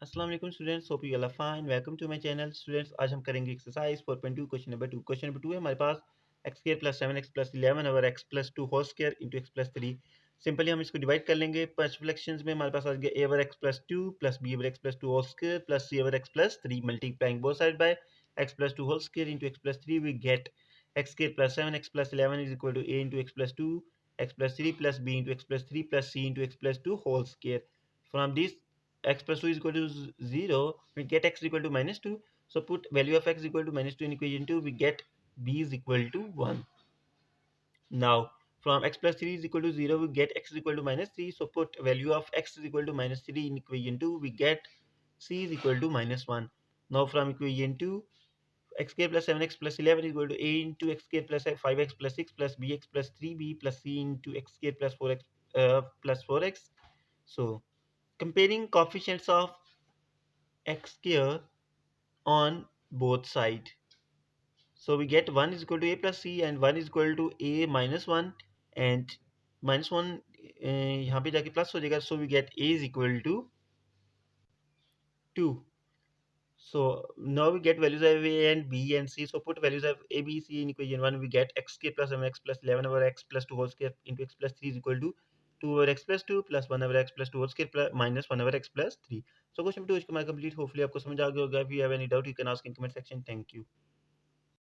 अस्सलाम वालेकुम students, hope you all are fine. Welcome to my channel students. आज हम करेंगे एक्सरसाइज 4.2 क्वेश्चन नंबर 2 है हमारे पास। X square plus 7x plus 11 over x plus 2 whole square into x plus 3। Simply हम इसको डिवाइड कर लेंगे। फर्स्ट फ्रैक्शंस में हमारे पास आ गया a over x plus 2 plus b over x plus 2 whole square plus c over x plus 3 multiplying both side by x plus 2 whole square into x plus 3 we get x square plus 7x plus 11 is equal to a into x plus 2 x plus 3 plus b into x plus 3 plus c into x plus 2 whole square. From this x plus 2 is equal to 0, we get x equal to minus 2. So put value of x equal to minus 2 in equation 2, we get b is equal to 1. Now from x plus 3 is equal to 0, we get x is equal to minus 3. So put value of x is equal to minus 3 in equation 2, we get c is equal to minus 1. Now from equation 2, x square plus 7x plus 11 is equal to a into x square plus 5x plus 6 plus bx plus 3b plus c into x square plus 4x plus 4x. So comparing coefficients of x square on both sides. So we get 1 is equal to a plus c and 1 is equal to a minus 1 and minus 1 यहाँ पे जाके plus हो जाएगा. So we get a is equal to 2. So now we get values of a and b and c. So put values of a, b, c in equation 1. We get x square plus 7x plus 11 over x plus 2 whole square into x plus 3 is equal to 2 over x plus 2 plus 1 over x plus 2 whole square plus minus 1 over x plus 3. So question 2 is complete. Hopefully आपको समझ आ गया होगा. If you have any doubt, you can ask in comment section. Thank you.